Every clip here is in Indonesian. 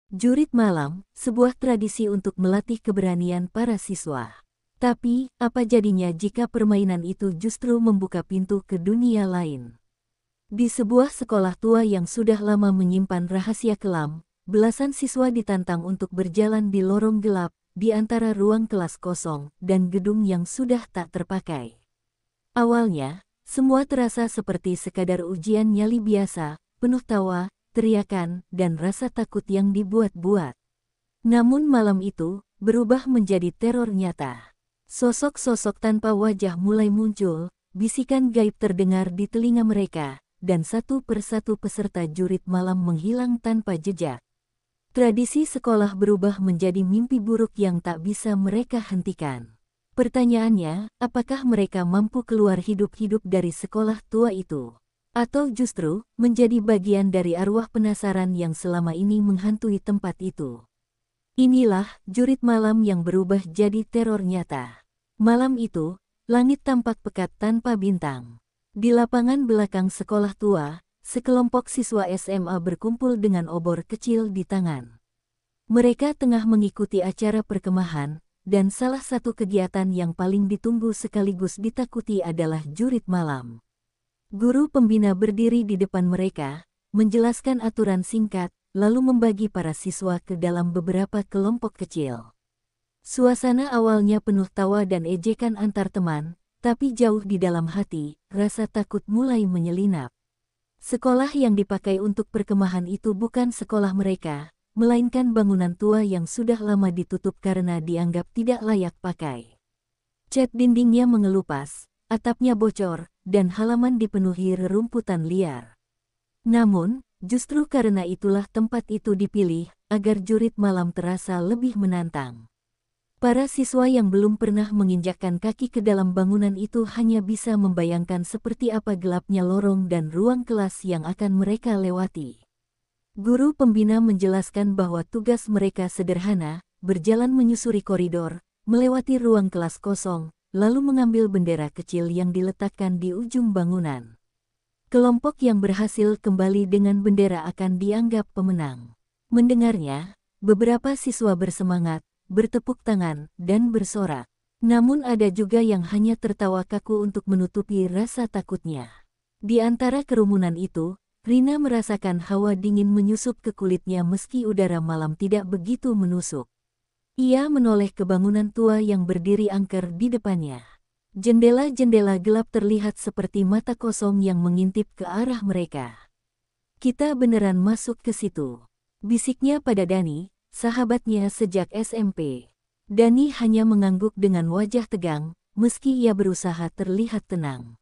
Jurit malam, sebuah tradisi untuk melatih keberanian para siswa. Tapi, apa jadinya jika permainan itu justru membuka pintu ke dunia lain? Di sebuah sekolah tua yang sudah lama menyimpan rahasia kelam, belasan siswa ditantang untuk berjalan di lorong gelap, di antara ruang kelas kosong dan gedung yang sudah tak terpakai. Awalnya, semua terasa seperti sekadar ujian nyali biasa, penuh tawa, teriakan, dan rasa takut yang dibuat-buat. Namun malam itu, berubah menjadi teror nyata. Sosok-sosok tanpa wajah mulai muncul, bisikan gaib terdengar di telinga mereka, dan satu persatu peserta jurit malam menghilang tanpa jejak. Tradisi sekolah berubah menjadi mimpi buruk yang tak bisa mereka hentikan. Pertanyaannya, apakah mereka mampu keluar hidup-hidup dari sekolah tua itu? Atau justru, menjadi bagian dari arwah penasaran yang selama ini menghantui tempat itu? Inilah, jurit malam yang berubah jadi teror nyata. Malam itu, langit tampak pekat tanpa bintang. Di lapangan belakang sekolah tua, sekelompok siswa SMA berkumpul dengan obor kecil di tangan. Mereka tengah mengikuti acara perkemahan, dan salah satu kegiatan yang paling ditunggu sekaligus ditakuti adalah jurit malam. Guru pembina berdiri di depan mereka, menjelaskan aturan singkat, lalu membagi para siswa ke dalam beberapa kelompok kecil. Suasana awalnya penuh tawa dan ejekan antar teman, tapi jauh di dalam hati, rasa takut mulai menyelinap. Sekolah yang dipakai untuk perkemahan itu bukan sekolah mereka, melainkan bangunan tua yang sudah lama ditutup karena dianggap tidak layak pakai. Cat dindingnya mengelupas, atapnya bocor, dan halaman dipenuhi rerumputan liar. Namun, justru karena itulah tempat itu dipilih, agar jurit malam terasa lebih menantang. Para siswa yang belum pernah menginjakkan kaki ke dalam bangunan itu hanya bisa membayangkan seperti apa gelapnya lorong dan ruang kelas yang akan mereka lewati. Guru pembina menjelaskan bahwa tugas mereka sederhana, berjalan menyusuri koridor, melewati ruang kelas kosong, lalu mengambil bendera kecil yang diletakkan di ujung bangunan. Kelompok yang berhasil kembali dengan bendera akan dianggap pemenang. Mendengarnya, beberapa siswa bersemangat, bertepuk tangan, dan bersorak. Namun ada juga yang hanya tertawa kaku untuk menutupi rasa takutnya. Di antara kerumunan itu, Rina merasakan hawa dingin menyusup ke kulitnya meski udara malam tidak begitu menusuk. Ia menoleh ke bangunan tua yang berdiri angker di depannya. Jendela-jendela gelap terlihat seperti mata kosong yang mengintip ke arah mereka. "Kita beneran masuk ke situ," bisiknya pada Dani, sahabatnya sejak SMP. Dani hanya mengangguk dengan wajah tegang, meski ia berusaha terlihat tenang.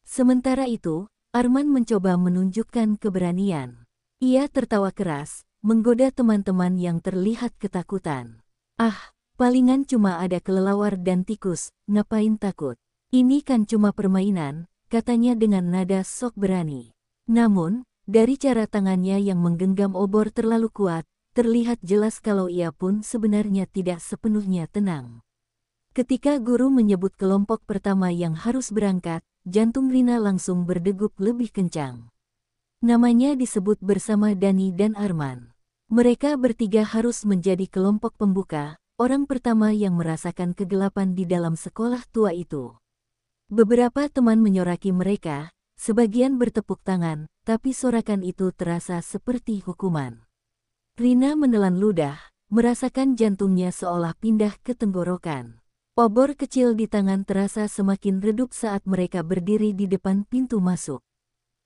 Sementara itu, Arman mencoba menunjukkan keberanian. Ia tertawa keras, menggoda teman-teman yang terlihat ketakutan. "Ah, palingan cuma ada kelelawar dan tikus, ngapain takut? Ini kan cuma permainan," katanya dengan nada sok berani. Namun, dari cara tangannya yang menggenggam obor terlalu kuat, terlihat jelas kalau ia pun sebenarnya tidak sepenuhnya tenang. Ketika guru menyebut kelompok pertama yang harus berangkat, jantung Rina langsung berdegup lebih kencang. Namanya disebut bersama Dani dan Arman. Mereka bertiga harus menjadi kelompok pembuka, orang pertama yang merasakan kegelapan di dalam sekolah tua itu. Beberapa teman menyoraki mereka, sebagian bertepuk tangan, tapi sorakan itu terasa seperti hukuman. Rina menelan ludah, merasakan jantungnya seolah pindah ke tenggorokan. Obor kecil di tangan terasa semakin redup saat mereka berdiri di depan pintu masuk.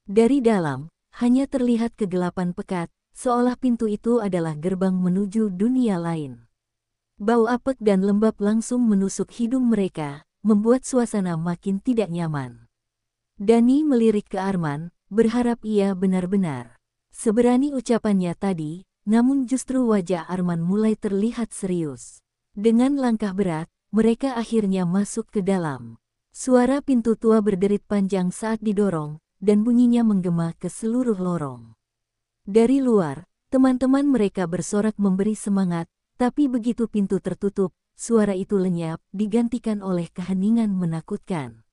Dari dalam, hanya terlihat kegelapan pekat, seolah pintu itu adalah gerbang menuju dunia lain. Bau apek dan lembab langsung menusuk hidung mereka, membuat suasana makin tidak nyaman. Dani melirik ke Arman, berharap ia benar-benar seberani ucapannya tadi, namun justru wajah Arman mulai terlihat serius. Dengan langkah berat, mereka akhirnya masuk ke dalam. Suara pintu tua berderit panjang saat didorong, dan bunyinya menggema ke seluruh lorong. Dari luar, teman-teman mereka bersorak memberi semangat, tapi begitu pintu tertutup, suara itu lenyap, digantikan oleh keheningan menakutkan.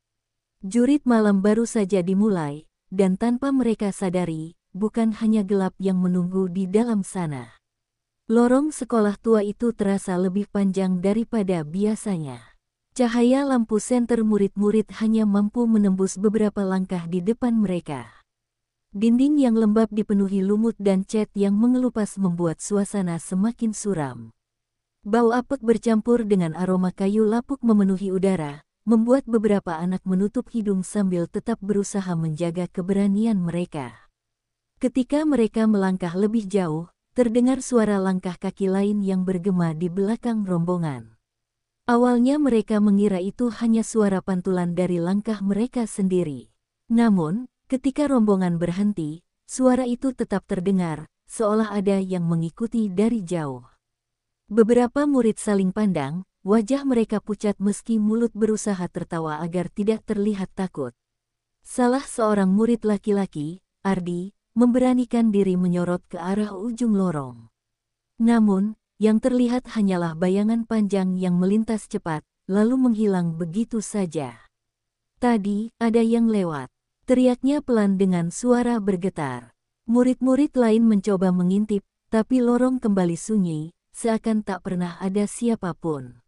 Jurit malam baru saja dimulai, dan tanpa mereka sadari, bukan hanya gelap yang menunggu di dalam sana. Lorong sekolah tua itu terasa lebih panjang daripada biasanya. Cahaya lampu senter murid-murid hanya mampu menembus beberapa langkah di depan mereka. Dinding yang lembab dipenuhi lumut dan cat yang mengelupas membuat suasana semakin suram. Bau apek bercampur dengan aroma kayu lapuk memenuhi udara, membuat beberapa anak menutup hidung sambil tetap berusaha menjaga keberanian mereka. Ketika mereka melangkah lebih jauh, terdengar suara langkah kaki lain yang bergema di belakang rombongan. Awalnya mereka mengira itu hanya suara pantulan dari langkah mereka sendiri. Namun, ketika rombongan berhenti, suara itu tetap terdengar, seolah ada yang mengikuti dari jauh. Beberapa murid saling pandang, wajah mereka pucat meski mulut berusaha tertawa agar tidak terlihat takut. Salah seorang murid laki-laki, Ardi, memberanikan diri menyorot ke arah ujung lorong. Namun, yang terlihat hanyalah bayangan panjang yang melintas cepat, lalu menghilang begitu saja. Tadi, ada yang lewat. Teriaknya pelan dengan suara bergetar. Murid-murid lain mencoba mengintip, tapi lorong kembali sunyi, seakan tak pernah ada siapapun.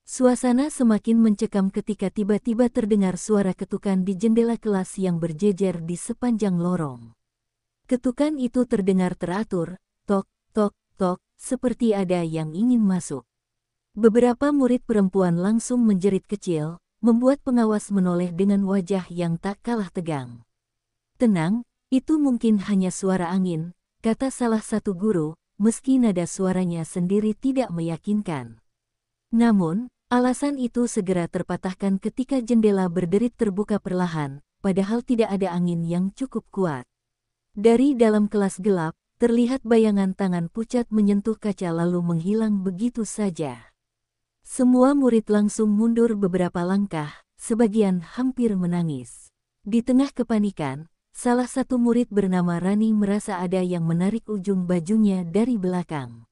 Suasana semakin mencekam ketika tiba-tiba terdengar suara ketukan di jendela kelas yang berjejer di sepanjang lorong. Ketukan itu terdengar teratur, tok, tok, tok, seperti ada yang ingin masuk. Beberapa murid perempuan langsung menjerit kecil, membuat pengawas menoleh dengan wajah yang tak kalah tegang. "Tenang, itu mungkin hanya suara angin," kata salah satu guru, meski nada suaranya sendiri tidak meyakinkan. Namun, alasan itu segera terpatahkan ketika jendela berderit terbuka perlahan, padahal tidak ada angin yang cukup kuat. Dari dalam kelas gelap, terlihat bayangan tangan pucat menyentuh kaca lalu menghilang begitu saja. Semua murid langsung mundur beberapa langkah, sebagian hampir menangis. Di tengah kepanikan, salah satu murid bernama Rani merasa ada yang menarik ujung bajunya dari belakang.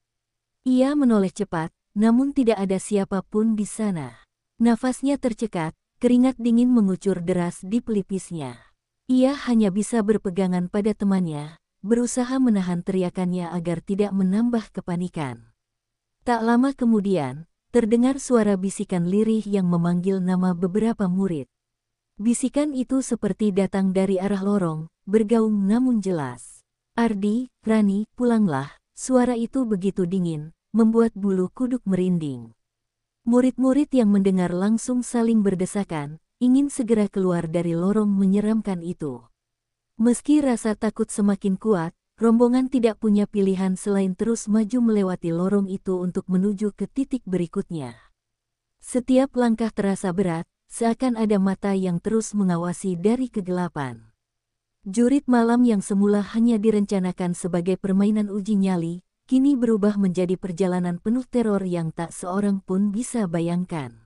Ia menoleh cepat, namun tidak ada siapapun di sana. Nafasnya tercekat, keringat dingin mengucur deras di pelipisnya. Ia hanya bisa berpegangan pada temannya, berusaha menahan teriakannya agar tidak menambah kepanikan. Tak lama kemudian, terdengar suara bisikan lirih yang memanggil nama beberapa murid. Bisikan itu seperti datang dari arah lorong, bergaung namun jelas. "Ardi, Rani, pulanglah." Suara itu begitu dingin, membuat bulu kuduk merinding. Murid-murid yang mendengar langsung saling berdesakan, ingin segera keluar dari lorong menyeramkan itu. Meski rasa takut semakin kuat, rombongan tidak punya pilihan selain terus maju melewati lorong itu untuk menuju ke titik berikutnya. Setiap langkah terasa berat, seakan ada mata yang terus mengawasi dari kegelapan. Jurit malam yang semula hanya direncanakan sebagai permainan uji nyali, kini berubah menjadi perjalanan penuh teror yang tak seorang pun bisa bayangkan.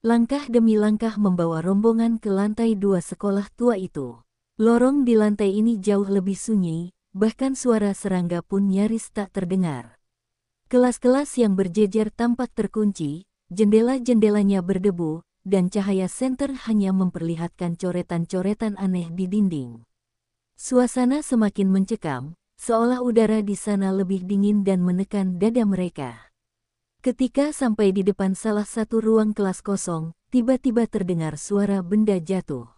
Langkah demi langkah membawa rombongan ke lantai 2 sekolah tua itu. Lorong di lantai ini jauh lebih sunyi, bahkan suara serangga pun nyaris tak terdengar. Kelas-kelas yang berjejer tampak terkunci, jendela-jendelanya berdebu, dan cahaya senter hanya memperlihatkan coretan-coretan aneh di dinding. Suasana semakin mencekam, seolah udara di sana lebih dingin dan menekan dada mereka. Ketika sampai di depan salah satu ruang kelas kosong, tiba-tiba terdengar suara benda jatuh.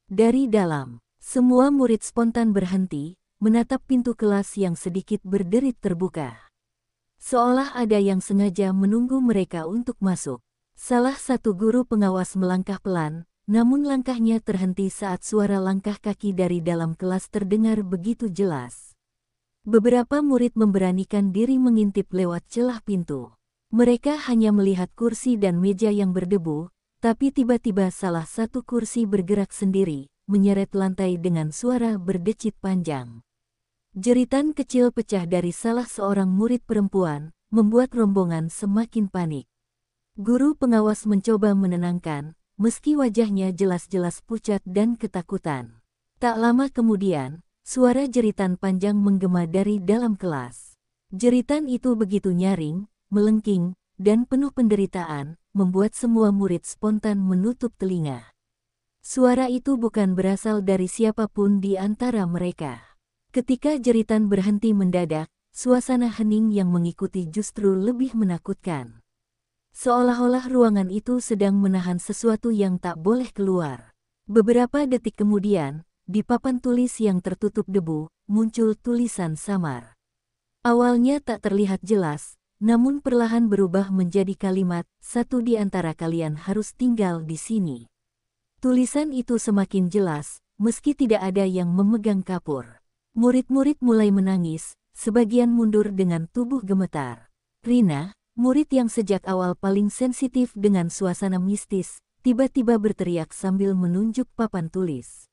Dari dalam, semua murid spontan berhenti, menatap pintu kelas yang sedikit berderit terbuka. Seolah ada yang sengaja menunggu mereka untuk masuk. Salah satu guru pengawas melangkah pelan, namun langkahnya terhenti saat suara langkah kaki dari dalam kelas terdengar begitu jelas. Beberapa murid memberanikan diri mengintip lewat celah pintu. Mereka hanya melihat kursi dan meja yang berdebu, tapi tiba-tiba salah satu kursi bergerak sendiri, menyeret lantai dengan suara berdecit panjang. Jeritan kecil pecah dari salah seorang murid perempuan, membuat rombongan semakin panik. Guru pengawas mencoba menenangkan, meski wajahnya jelas-jelas pucat dan ketakutan. Tak lama kemudian, suara jeritan panjang menggema dari dalam kelas. Jeritan itu begitu nyaring, melengking, dan penuh penderitaan, membuat semua murid spontan menutup telinga. Suara itu bukan berasal dari siapapun di antara mereka. Ketika jeritan berhenti mendadak, suasana hening yang mengikuti justru lebih menakutkan. Seolah-olah ruangan itu sedang menahan sesuatu yang tak boleh keluar. Beberapa detik kemudian, di papan tulis yang tertutup debu, muncul tulisan samar. Awalnya tak terlihat jelas, namun perlahan berubah menjadi kalimat, "Satu di antara kalian harus tinggal di sini." Tulisan itu semakin jelas, meski tidak ada yang memegang kapur. Murid-murid mulai menangis, sebagian mundur dengan tubuh gemetar. Rina, murid yang sejak awal paling sensitif dengan suasana mistis, tiba-tiba berteriak sambil menunjuk papan tulis.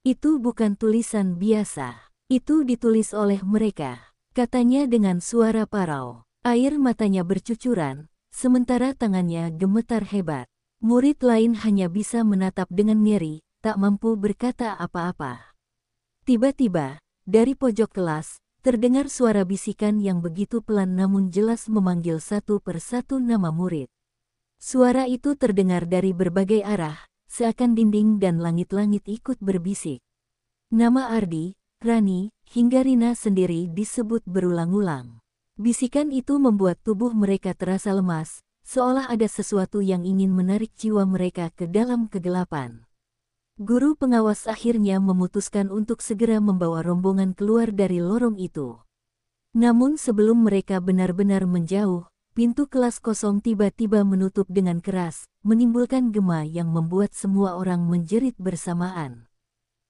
"Itu bukan tulisan biasa. Itu ditulis oleh mereka," katanya dengan suara parau. Air matanya bercucuran, sementara tangannya gemetar hebat. Murid lain hanya bisa menatap dengan ngeri, tak mampu berkata apa-apa. Tiba-tiba, dari pojok kelas, terdengar suara bisikan yang begitu pelan namun jelas memanggil satu persatu nama murid. Suara itu terdengar dari berbagai arah, seakan dinding dan langit-langit ikut berbisik. Nama Ardi, Rani, hingga Rina sendiri disebut berulang-ulang. Bisikan itu membuat tubuh mereka terasa lemas, seolah ada sesuatu yang ingin menarik jiwa mereka ke dalam kegelapan. Guru pengawas akhirnya memutuskan untuk segera membawa rombongan keluar dari lorong itu. Namun sebelum mereka benar-benar menjauh, pintu kelas kosong tiba-tiba menutup dengan keras, menimbulkan gema yang membuat semua orang menjerit bersamaan.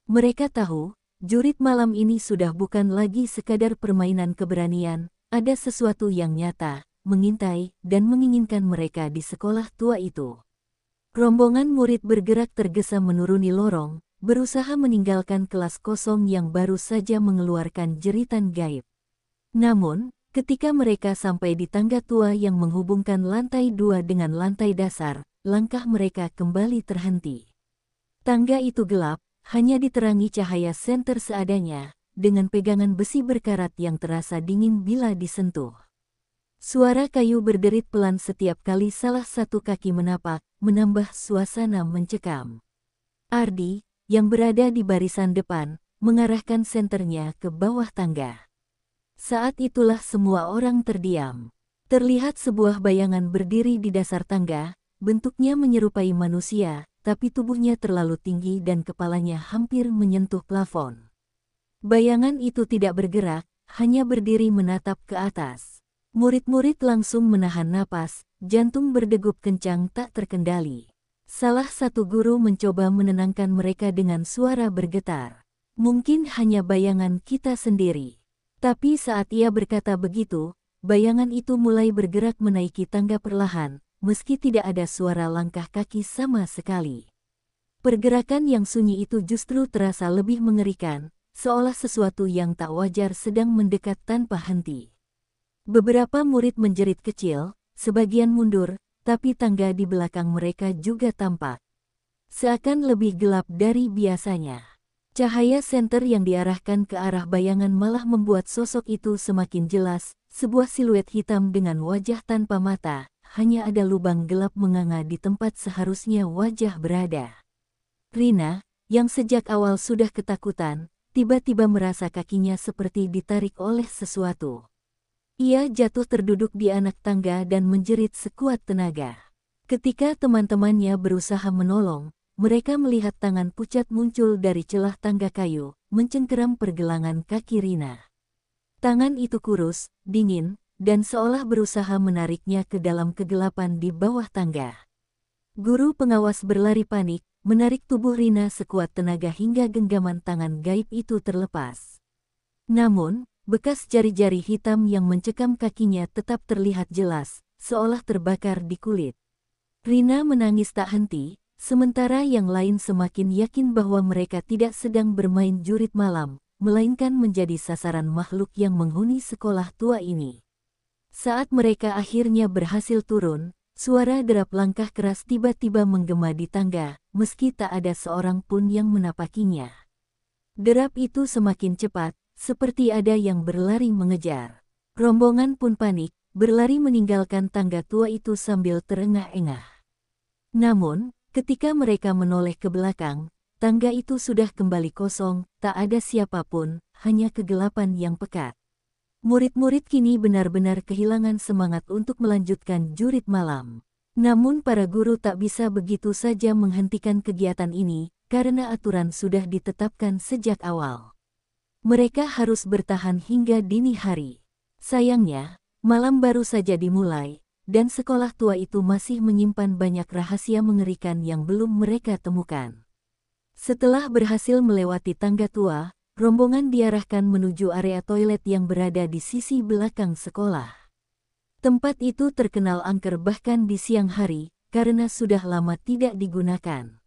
Mereka tahu, jurit malam ini sudah bukan lagi sekadar permainan keberanian, ada sesuatu yang nyata, mengintai, dan menginginkan mereka di sekolah tua itu. Rombongan murid bergerak tergesa menuruni lorong, berusaha meninggalkan kelas kosong yang baru saja mengeluarkan jeritan gaib. Namun, ketika mereka sampai di tangga tua yang menghubungkan lantai 2 dengan lantai dasar, langkah mereka kembali terhenti. Tangga itu gelap, hanya diterangi cahaya senter seadanya, dengan pegangan besi berkarat yang terasa dingin bila disentuh. Suara kayu berderit pelan setiap kali salah satu kaki menapak, menambah suasana mencekam. Ardi, yang berada di barisan depan, mengarahkan senternya ke bawah tangga. Saat itulah semua orang terdiam. Terlihat sebuah bayangan berdiri di dasar tangga, bentuknya menyerupai manusia, tapi tubuhnya terlalu tinggi dan kepalanya hampir menyentuh plafon. Bayangan itu tidak bergerak, hanya berdiri menatap ke atas. Murid-murid langsung menahan napas, jantung berdegup kencang tak terkendali. Salah satu guru mencoba menenangkan mereka dengan suara bergetar. "Mungkin hanya bayangan kita sendiri." Tapi saat ia berkata begitu, bayangan itu mulai bergerak menaiki tangga perlahan, meski tidak ada suara langkah kaki sama sekali. Pergerakan yang sunyi itu justru terasa lebih mengerikan, seolah sesuatu yang tak wajar sedang mendekat tanpa henti. Beberapa murid menjerit kecil, sebagian mundur, tapi tangga di belakang mereka juga tampak seakan lebih gelap dari biasanya. Cahaya senter yang diarahkan ke arah bayangan malah membuat sosok itu semakin jelas, sebuah siluet hitam dengan wajah tanpa mata, hanya ada lubang gelap menganga di tempat seharusnya wajah berada. Rina, yang sejak awal sudah ketakutan, tiba-tiba merasa kakinya seperti ditarik oleh sesuatu. Ia jatuh terduduk di anak tangga dan menjerit sekuat tenaga. Ketika teman-temannya berusaha menolong, mereka melihat tangan pucat muncul dari celah tangga kayu, mencengkeram pergelangan kaki Rina. Tangan itu kurus, dingin, dan seolah berusaha menariknya ke dalam kegelapan di bawah tangga. Guru pengawas berlari panik, menarik tubuh Rina sekuat tenaga hingga genggaman tangan gaib itu terlepas. Namun, bekas jari-jari hitam yang mencekam kakinya tetap terlihat jelas, seolah terbakar di kulit. Rina menangis tak henti, sementara yang lain semakin yakin bahwa mereka tidak sedang bermain jurit malam, melainkan menjadi sasaran makhluk yang menghuni sekolah tua ini. Saat mereka akhirnya berhasil turun, suara derap langkah keras tiba-tiba menggema di tangga, meski tak ada seorang pun yang menapakinya. Derap itu semakin cepat, seperti ada yang berlari mengejar. Rombongan pun panik, berlari meninggalkan tangga tua itu sambil terengah-engah. Namun, ketika mereka menoleh ke belakang, tangga itu sudah kembali kosong, tak ada siapapun, hanya kegelapan yang pekat. Murid-murid kini benar-benar kehilangan semangat untuk melanjutkan jurit malam. Namun para guru tak bisa begitu saja menghentikan kegiatan ini, karena aturan sudah ditetapkan sejak awal. Mereka harus bertahan hingga dini hari. Sayangnya, malam baru saja dimulai, dan sekolah tua itu masih menyimpan banyak rahasia mengerikan yang belum mereka temukan. Setelah berhasil melewati tangga tua, rombongan diarahkan menuju area toilet yang berada di sisi belakang sekolah. Tempat itu terkenal angker bahkan di siang hari, karena sudah lama tidak digunakan.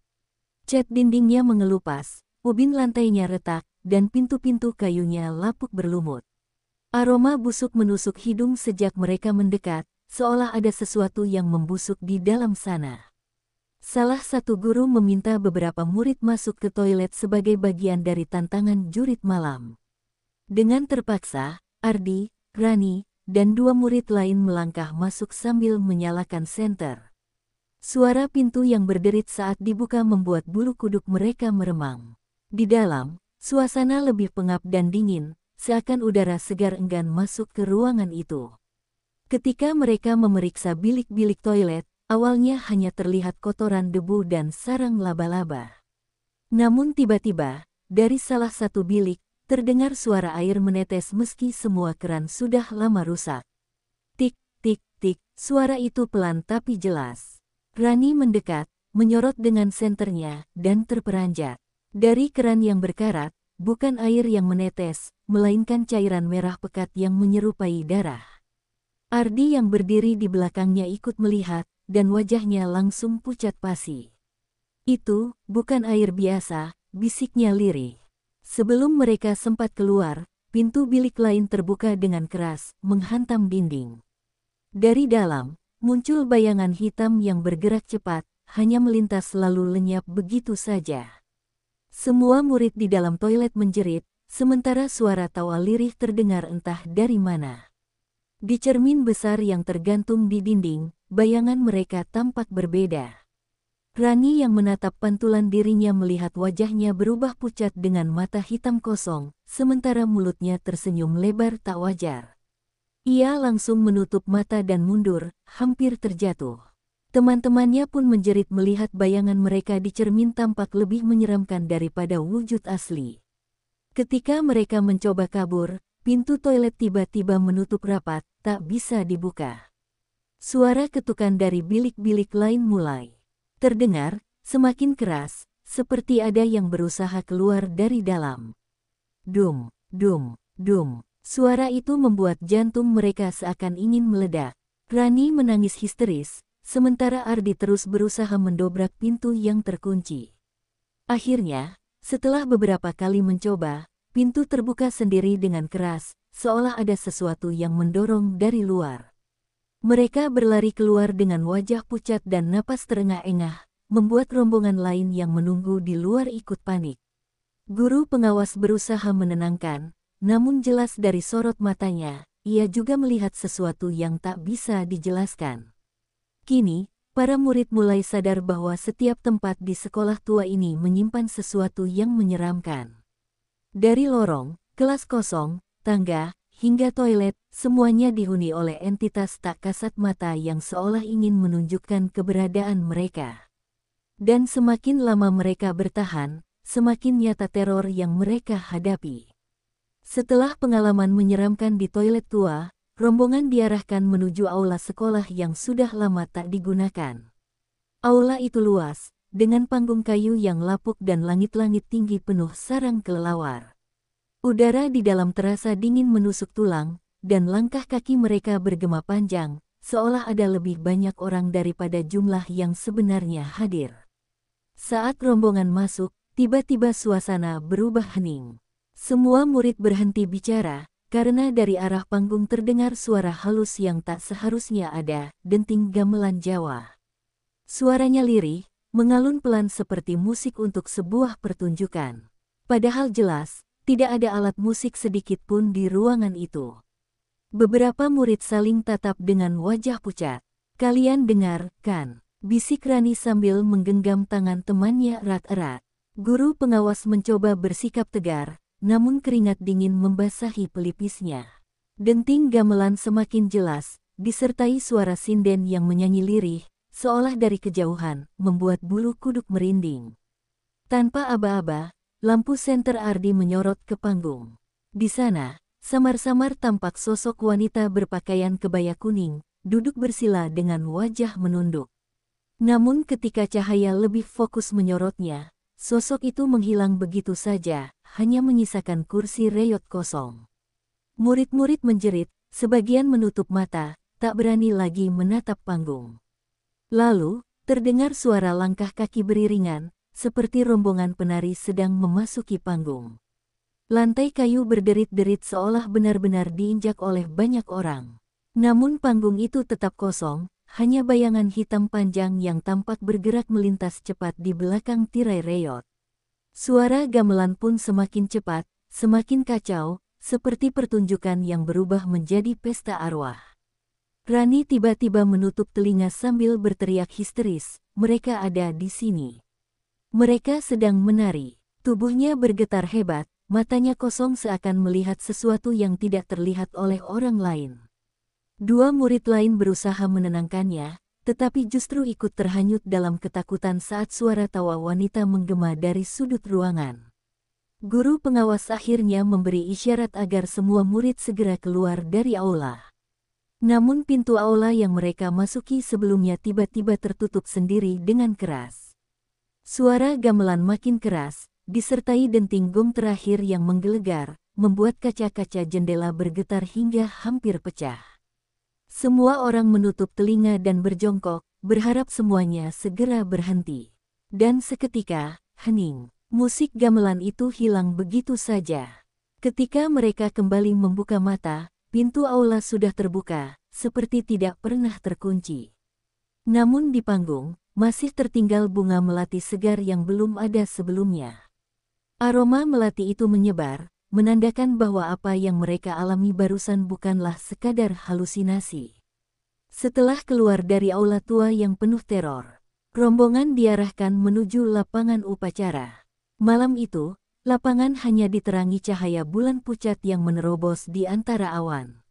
Cat dindingnya mengelupas, ubin lantainya retak, dan pintu-pintu kayunya lapuk berlumut. Aroma busuk menusuk hidung sejak mereka mendekat, seolah ada sesuatu yang membusuk di dalam sana. Salah satu guru meminta beberapa murid masuk ke toilet sebagai bagian dari tantangan jurit malam. Dengan terpaksa, Ardi, Rani, dan 2 murid lain melangkah masuk sambil menyalakan senter. Suara pintu yang berderit saat dibuka membuat bulu kuduk mereka meremang. Di dalam, suasana lebih pengap dan dingin, seakan udara segar enggan masuk ke ruangan itu. Ketika mereka memeriksa bilik-bilik toilet, awalnya hanya terlihat kotoran debu dan sarang laba-laba. Namun tiba-tiba, dari salah satu bilik, terdengar suara air menetes meski semua keran sudah lama rusak. Tik, tik, tik, suara itu pelan tapi jelas. Rani mendekat, menyorot dengan senternya, dan terperanjat. Dari keran yang berkarat, bukan air yang menetes, melainkan cairan merah pekat yang menyerupai darah. Ardi yang berdiri di belakangnya ikut melihat, dan wajahnya langsung pucat pasi. Itu bukan air biasa, bisiknya lirih. Sebelum mereka sempat keluar, pintu bilik lain terbuka dengan keras, menghantam dinding. Dari dalam, muncul bayangan hitam yang bergerak cepat, hanya melintas lalu lenyap begitu saja. Semua murid di dalam toilet menjerit, sementara suara tawa lirih terdengar entah dari mana. Di cermin besar yang tergantung di dinding, bayangan mereka tampak berbeda. Rani yang menatap pantulan dirinya melihat wajahnya berubah pucat dengan mata hitam kosong, sementara mulutnya tersenyum lebar tak wajar. Ia langsung menutup mata dan mundur, hampir terjatuh. Teman-temannya pun menjerit melihat bayangan mereka di cermin tampak lebih menyeramkan daripada wujud asli. Ketika mereka mencoba kabur, pintu toilet tiba-tiba menutup rapat, tak bisa dibuka. Suara ketukan dari bilik-bilik lain mulai terdengar, semakin keras, seperti ada yang berusaha keluar dari dalam. Dum, dum, dum. Suara itu membuat jantung mereka seakan ingin meledak. Rani menangis histeris, sementara Ardi terus berusaha mendobrak pintu yang terkunci. Akhirnya, setelah beberapa kali mencoba, pintu terbuka sendiri dengan keras, seolah ada sesuatu yang mendorong dari luar. Mereka berlari keluar dengan wajah pucat dan napas terengah-engah, membuat rombongan lain yang menunggu di luar ikut panik. Guru pengawas berusaha menenangkan, namun jelas dari sorot matanya, ia juga melihat sesuatu yang tak bisa dijelaskan. Kini, para murid mulai sadar bahwa setiap tempat di sekolah tua ini menyimpan sesuatu yang menyeramkan. Dari lorong, kelas kosong, tangga, hingga toilet, semuanya dihuni oleh entitas tak kasat mata yang seolah ingin menunjukkan keberadaan mereka. Dan semakin lama mereka bertahan, semakin nyata teror yang mereka hadapi. Setelah pengalaman menyeramkan di toilet tua, rombongan diarahkan menuju aula sekolah yang sudah lama tak digunakan. Aula itu luas, dengan panggung kayu yang lapuk dan langit-langit tinggi penuh sarang kelelawar. Udara di dalam terasa dingin menusuk tulang, dan langkah kaki mereka bergema panjang, seolah ada lebih banyak orang daripada jumlah yang sebenarnya hadir. Saat rombongan masuk, tiba-tiba suasana berubah hening. Semua murid berhenti bicara, karena dari arah panggung terdengar suara halus yang tak seharusnya ada, denting gamelan Jawa. Suaranya lirih, mengalun pelan seperti musik untuk sebuah pertunjukan. Padahal jelas, tidak ada alat musik sedikit pun di ruangan itu. Beberapa murid saling tatap dengan wajah pucat. "Kalian dengar, kan?" bisik Rani sambil menggenggam tangan temannya erat-erat. Guru pengawas mencoba bersikap tegar, namun keringat dingin membasahi pelipisnya. Denting gamelan semakin jelas, disertai suara sinden yang menyanyi lirih, seolah dari kejauhan, membuat bulu kuduk merinding. Tanpa aba-aba, lampu senter Ardi menyorot ke panggung. Di sana, samar-samar tampak sosok wanita berpakaian kebaya kuning, duduk bersila dengan wajah menunduk. Namun ketika cahaya lebih fokus menyorotnya, sosok itu menghilang begitu saja, hanya menyisakan kursi reyot kosong. Murid-murid menjerit, sebagian menutup mata, tak berani lagi menatap panggung. Lalu, terdengar suara langkah kaki beriringan, seperti rombongan penari sedang memasuki panggung. Lantai kayu berderit-derit seolah benar-benar diinjak oleh banyak orang. Namun panggung itu tetap kosong, hanya bayangan hitam panjang yang tampak bergerak melintas cepat di belakang tirai reyot. Suara gamelan pun semakin cepat, semakin kacau, seperti pertunjukan yang berubah menjadi pesta arwah. Rani tiba-tiba menutup telinga sambil berteriak histeris, "Mereka ada di sini. Mereka sedang menari." Tubuhnya bergetar hebat, matanya kosong seakan melihat sesuatu yang tidak terlihat oleh orang lain. Dua murid lain berusaha menenangkannya, tetapi justru ikut terhanyut dalam ketakutan saat suara tawa wanita menggema dari sudut ruangan. Guru pengawas akhirnya memberi isyarat agar semua murid segera keluar dari aula. Namun pintu aula yang mereka masuki sebelumnya tiba-tiba tertutup sendiri dengan keras. Suara gamelan makin keras, disertai denting gong terakhir yang menggelegar, membuat kaca-kaca jendela bergetar hingga hampir pecah. Semua orang menutup telinga dan berjongkok, berharap semuanya segera berhenti. Dan seketika, hening, musik gamelan itu hilang begitu saja. Ketika mereka kembali membuka mata, pintu aula sudah terbuka, seperti tidak pernah terkunci. Namun di panggung, masih tertinggal bunga melati segar yang belum ada sebelumnya. Aroma melati itu menyebar, menandakan bahwa apa yang mereka alami barusan bukanlah sekadar halusinasi. Setelah keluar dari aula tua yang penuh teror, rombongan diarahkan menuju lapangan upacara. Malam itu, lapangan hanya diterangi cahaya bulan pucat yang menerobos di antara awan.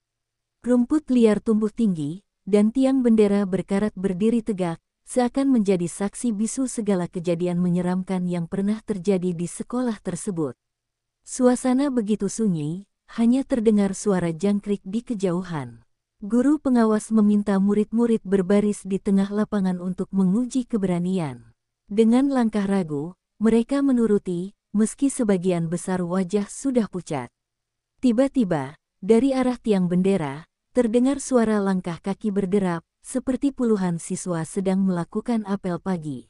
Rumput liar tumbuh tinggi, dan tiang bendera berkarat berdiri tegak, seakan menjadi saksi bisu segala kejadian menyeramkan yang pernah terjadi di sekolah tersebut. Suasana begitu sunyi, hanya terdengar suara jangkrik di kejauhan. Guru pengawas meminta murid-murid berbaris di tengah lapangan untuk menguji keberanian. Dengan langkah ragu, mereka menuruti, meski sebagian besar wajah sudah pucat. Tiba-tiba, dari arah tiang bendera, terdengar suara langkah kaki berderap, seperti puluhan siswa sedang melakukan apel pagi.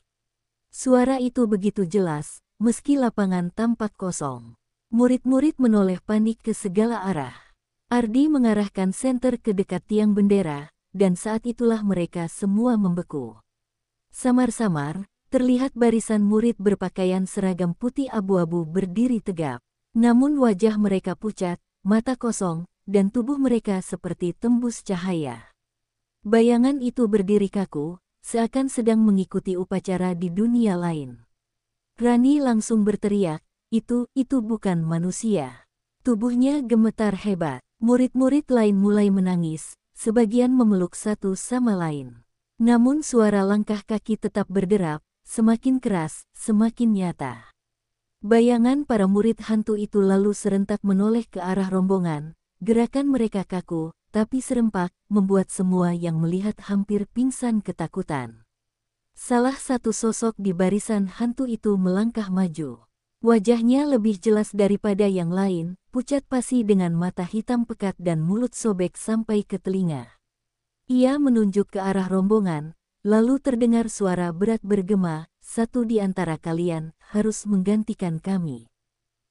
Suara itu begitu jelas, meski lapangan tampak kosong. Murid-murid menoleh panik ke segala arah. Ardi mengarahkan senter ke dekat tiang bendera, dan saat itulah mereka semua membeku. Samar-samar, terlihat barisan murid berpakaian seragam putih abu-abu berdiri tegap. Namun wajah mereka pucat, mata kosong, dan tubuh mereka seperti tembus cahaya. Bayangan itu berdiri kaku, seakan sedang mengikuti upacara di dunia lain. Rani langsung berteriak, itu bukan manusia." Tubuhnya gemetar hebat. Murid-murid lain mulai menangis, sebagian memeluk satu sama lain. Namun suara langkah kaki tetap berderap, semakin keras, semakin nyata. Bayangan para murid hantu itu lalu serentak menoleh ke arah rombongan, gerakan mereka kaku, tapi serempak, membuat semua yang melihat hampir pingsan ketakutan. Salah satu sosok di barisan hantu itu melangkah maju. Wajahnya lebih jelas daripada yang lain, pucat pasi dengan mata hitam pekat dan mulut sobek sampai ke telinga. Ia menunjuk ke arah rombongan, lalu terdengar suara berat bergema, "Satu di antara kalian harus menggantikan kami."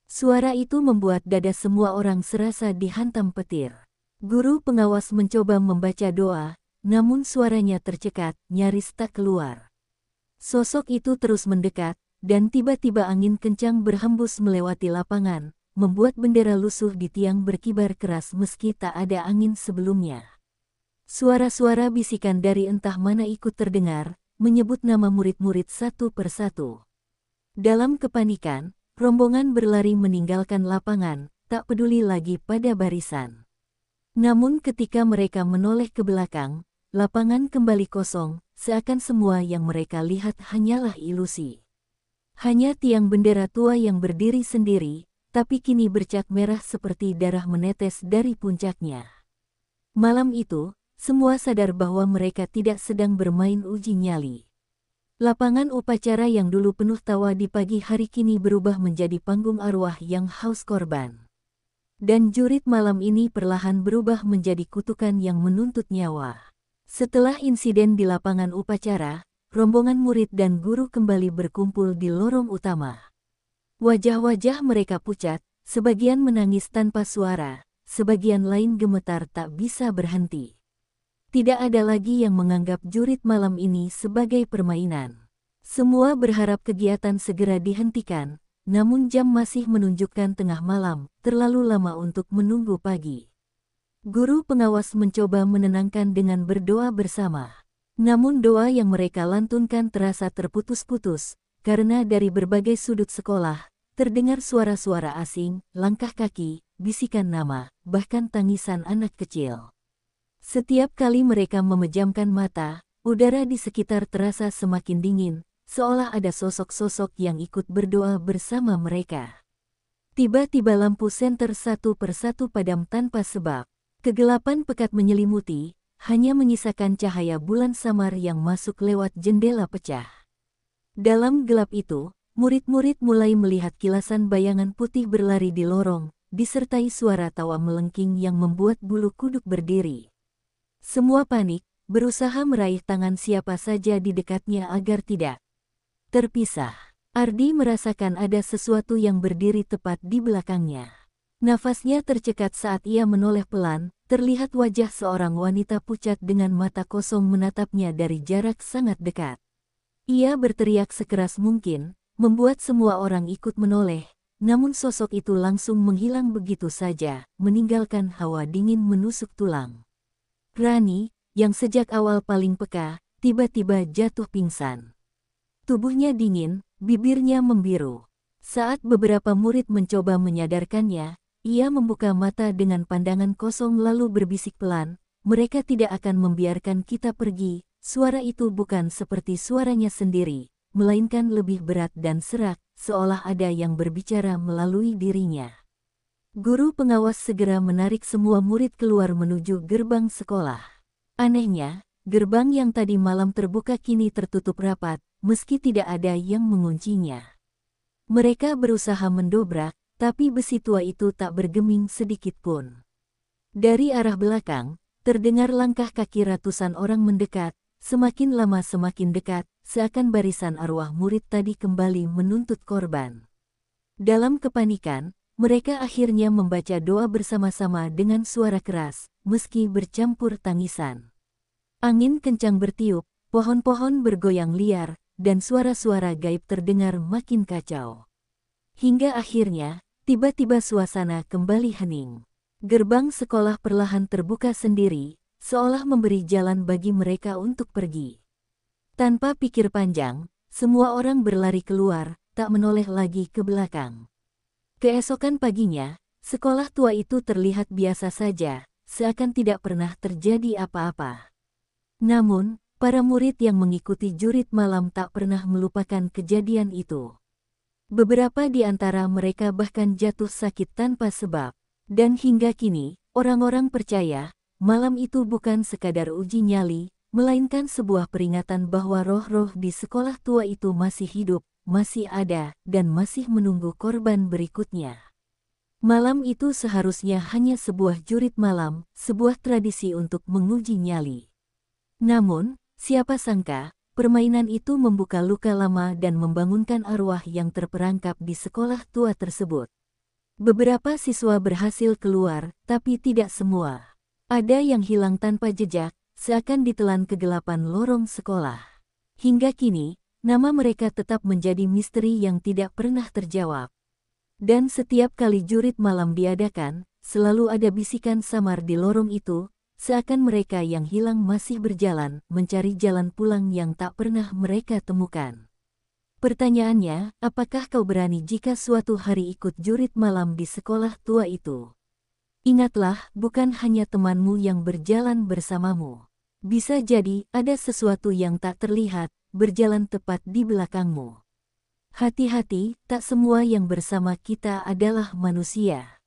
Suara itu membuat dada semua orang serasa dihantam petir. Guru pengawas mencoba membaca doa, namun suaranya tercekat, nyaris tak keluar. Sosok itu terus mendekat, dan tiba-tiba angin kencang berhembus melewati lapangan, membuat bendera lusuh di tiang berkibar keras meski tak ada angin sebelumnya. Suara-suara bisikan dari entah mana ikut terdengar, menyebut nama murid-murid satu persatu. Dalam kepanikan, rombongan berlari meninggalkan lapangan, tak peduli lagi pada barisan. Namun ketika mereka menoleh ke belakang, lapangan kembali kosong, seakan semua yang mereka lihat hanyalah ilusi. Hanya tiang bendera tua yang berdiri sendiri, tapi kini bercak merah seperti darah menetes dari puncaknya. Malam itu, semua sadar bahwa mereka tidak sedang bermain uji nyali. Lapangan upacara yang dulu penuh tawa di pagi hari kini berubah menjadi panggung arwah yang haus korban. Dan jurit malam ini perlahan berubah menjadi kutukan yang menuntut nyawa. Setelah insiden di lapangan upacara, rombongan murid dan guru kembali berkumpul di lorong utama. Wajah-wajah mereka pucat, sebagian menangis tanpa suara, sebagian lain gemetar tak bisa berhenti. Tidak ada lagi yang menganggap jurit malam ini sebagai permainan. Semua berharap kegiatan segera dihentikan, namun jam masih menunjukkan tengah malam, terlalu lama untuk menunggu pagi. Guru pengawas mencoba menenangkan dengan berdoa bersama. Namun doa yang mereka lantunkan terasa terputus-putus, karena dari berbagai sudut sekolah, terdengar suara-suara asing, langkah kaki, bisikan nama, bahkan tangisan anak kecil. Setiap kali mereka memejamkan mata, udara di sekitar terasa semakin dingin, seolah ada sosok-sosok yang ikut berdoa bersama mereka. Tiba-tiba lampu senter satu persatu padam tanpa sebab. Kegelapan pekat menyelimuti, hanya menyisakan cahaya bulan samar yang masuk lewat jendela pecah. Dalam gelap itu, murid-murid mulai melihat kilasan bayangan putih berlari di lorong, disertai suara tawa melengking yang membuat bulu kuduk berdiri. Semua panik, berusaha meraih tangan siapa saja di dekatnya agar tidak terpisah. Ardi merasakan ada sesuatu yang berdiri tepat di belakangnya. Nafasnya tercekat saat ia menoleh pelan, terlihat wajah seorang wanita pucat dengan mata kosong menatapnya dari jarak sangat dekat. Ia berteriak sekeras mungkin, membuat semua orang ikut menoleh, namun sosok itu langsung menghilang begitu saja, meninggalkan hawa dingin menusuk tulang. Rani, yang sejak awal paling peka, tiba-tiba jatuh pingsan. Tubuhnya dingin, bibirnya membiru. Saat beberapa murid mencoba menyadarkannya, ia membuka mata dengan pandangan kosong lalu berbisik pelan, "Mereka tidak akan membiarkan kita pergi." Suara itu bukan seperti suaranya sendiri, melainkan lebih berat dan serak, seolah ada yang berbicara melalui dirinya. Guru pengawas segera menarik semua murid keluar menuju gerbang sekolah. Anehnya, gerbang yang tadi malam terbuka kini tertutup rapat, meski tidak ada yang menguncinya. Mereka berusaha mendobrak, tapi besi tua itu tak bergeming sedikit pun. Dari arah belakang, terdengar langkah kaki ratusan orang mendekat, semakin lama semakin dekat, seakan barisan arwah murid tadi kembali menuntut korban. Dalam kepanikan, mereka akhirnya membaca doa bersama-sama dengan suara keras, meski bercampur tangisan. Angin kencang bertiup, pohon-pohon bergoyang liar, dan suara-suara gaib terdengar makin kacau. Hingga akhirnya, tiba-tiba suasana kembali hening. Gerbang sekolah perlahan terbuka sendiri, seolah memberi jalan bagi mereka untuk pergi. Tanpa pikir panjang, semua orang berlari keluar, tak menoleh lagi ke belakang. Keesokan paginya, sekolah tua itu terlihat biasa saja, seakan tidak pernah terjadi apa-apa. Namun, para murid yang mengikuti jurit malam tak pernah melupakan kejadian itu. Beberapa di antara mereka bahkan jatuh sakit tanpa sebab. Dan hingga kini, orang-orang percaya, malam itu bukan sekadar uji nyali, melainkan sebuah peringatan bahwa roh-roh di sekolah tua itu masih hidup, masih ada, dan masih menunggu korban berikutnya. Malam itu seharusnya hanya sebuah jurit malam, sebuah tradisi untuk menguji nyali. Namun, siapa sangka, permainan itu membuka luka lama dan membangunkan arwah yang terperangkap di sekolah tua tersebut. Beberapa siswa berhasil keluar, tapi tidak semua. Ada yang hilang tanpa jejak, seakan ditelan kegelapan lorong sekolah. Hingga kini, nama mereka tetap menjadi misteri yang tidak pernah terjawab. Dan setiap kali jurit malam diadakan, selalu ada bisikan samar di lorong itu, seakan mereka yang hilang masih berjalan, mencari jalan pulang yang tak pernah mereka temukan. Pertanyaannya, apakah kau berani jika suatu hari ikut jurit malam di sekolah tua itu? Ingatlah, bukan hanya temanmu yang berjalan bersamamu. Bisa jadi ada sesuatu yang tak terlihat, berjalan tepat di belakangmu. Hati-hati, tak semua yang bersama kita adalah manusia.